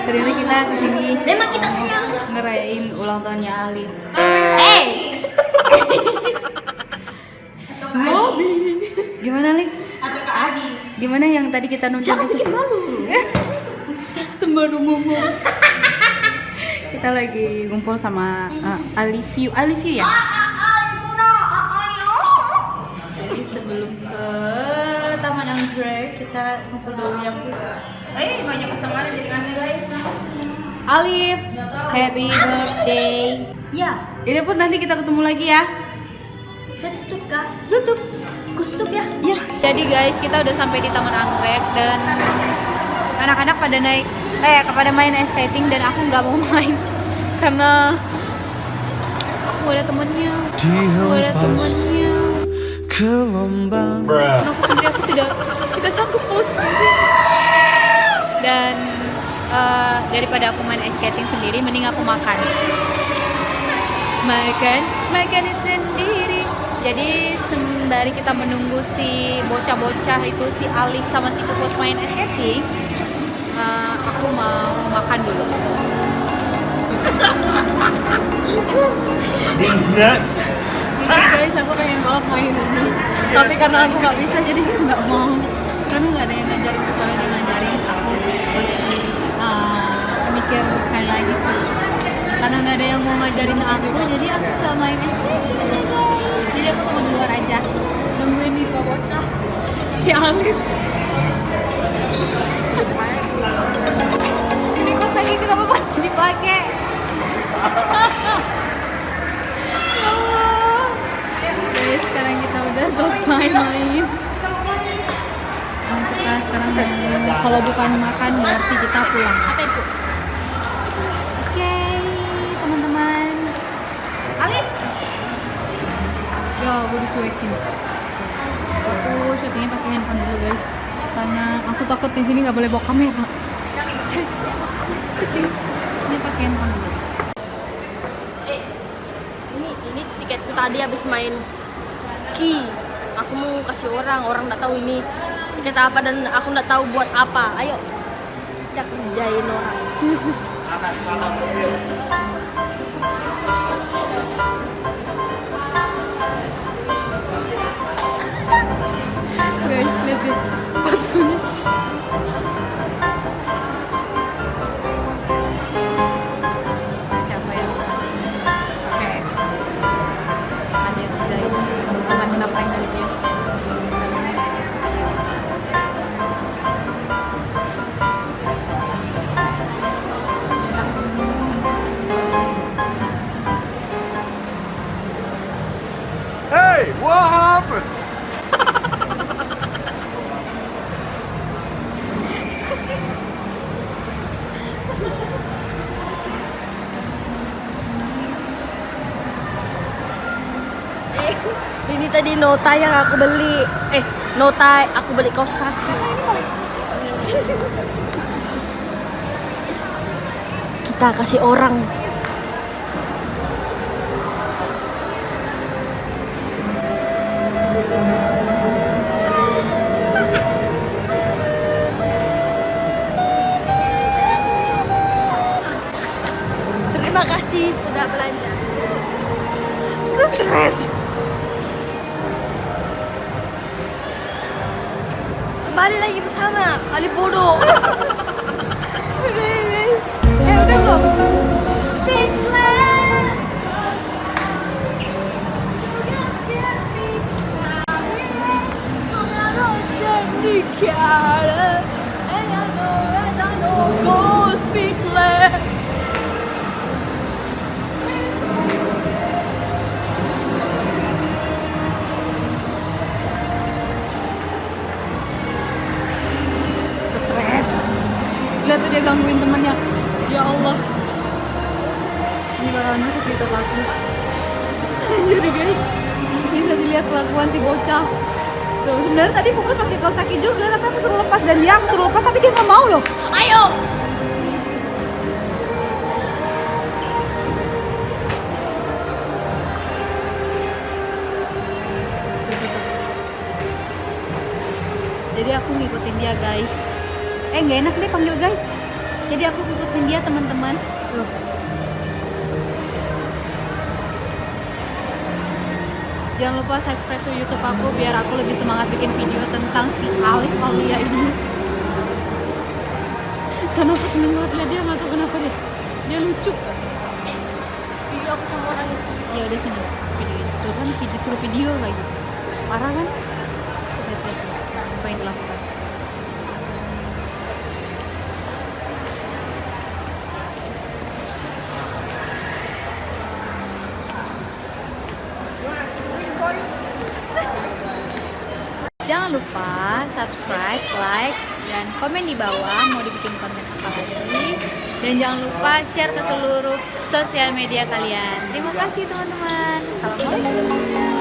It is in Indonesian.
Ternyata kita kesini Memang kita sayang. ngerayain ulang tahunnya Alif. Gimana Alif? Atau Kak Adi. Gimana yang tadi kita nonton Jangan itu? bikin malu. Sembaru ngomong. Kita lagi ngumpul sama Alif you ya. Jadi sebelum ke Taman Anggrek kita ngumpul dulu ya. Banyak pasangan jadi aneh guys. Alif, happy birthday. Ya, Ini pun nanti kita ketemu lagi ya. saya tutup kak. Tutup. Aku tutup ya. Ya. Jadi guys, kita udah sampai di Taman Anggrek dan anak-anak pada pada main ice skating dan aku nggak mau main karena aku gak ada temennya. Dan aku tidak sanggup kalau sendiri. Dan daripada aku main ice skating sendiri, mending aku makan sendiri. Jadi sembari kita menunggu si bocah-bocah itu, si Alif sama si Pupus main ice skating, aku mau makan dulu. Jadi guys, aku pengen banget main ini, tapi karena aku nggak bisa jadi nggak mau. Karena nggak ada yang ngajarin, kecuali dia ngajarin, aku pasti mikir sekali lagi sih. Karena nggak ada yang mau ngajarin aku, jadi aku nggak main es skating guys. Jadi aku tunggu di luar aja, nungguin nih bocah si Alif. Ini kok sakit, kenapa masih dipakai? Ya Allah. Guys, sekarang kita udah selesai main. Kita sekarang kalau bukan makan berarti kita pulang. Apa itu? Oke, teman-teman. Alif. Ya, gue dicuekin. Aku syutingnya pakai handphone dulu guys, karena aku takut di sini nggak boleh bawa kamera. Syuting ini pakai handphone dulu. Ini tiketku tadi habis main ski. Aku mau kasih orang nggak tahu ini tiket apa dan aku nggak tahu buat apa. Ayo kita kerjain orang. Guys, lihat ya sepatunya. Siapa yang pakai? Ada yang kerjain bukan menapeng dari dia. Hey, what happened? Ini tadi nota yang aku beli. Nota aku beli kaos kaki. Kita kasih orang. Terima kasih sudah belanja. Stres. Kembali lagi bersama Ali Bodoh. Udah ya guys. Udah belum? Speechless. Speechless. Stres. Lihat tuh dia gangguin temannya. Ya Allah. Ini bakalan masuk di aku. Jadi guys, bisa dilihat kelakuan si bocah. Tuh, sebenarnya tadi Fokus pakai kaos kaki juga, tapi aku suruh lepas dan dia aku suruh lepas tapi dia nggak mau loh. Ayo. Jadi aku ngikutin dia guys. Nggak enak deh panggil guys. Jadi aku ngikutin dia teman-teman. Tuh. Jangan lupa subscribe ke YouTube aku biar aku lebih semangat bikin video tentang si Alif Aulia ini. Karena aku seneng banget lihat dia, nggak tahu kenapa deh. Dia lucu. Video aku sama orang itu sih. Ya udah sini video itu kan suruh video lagi. Parah kan? Lihat. Apa yang dilakukan? Jangan lupa subscribe, like, dan komen di bawah mau dibikin konten apa lagi. Dan jangan lupa share ke seluruh sosial media kalian. Terima kasih teman-teman. Assalamualaikum.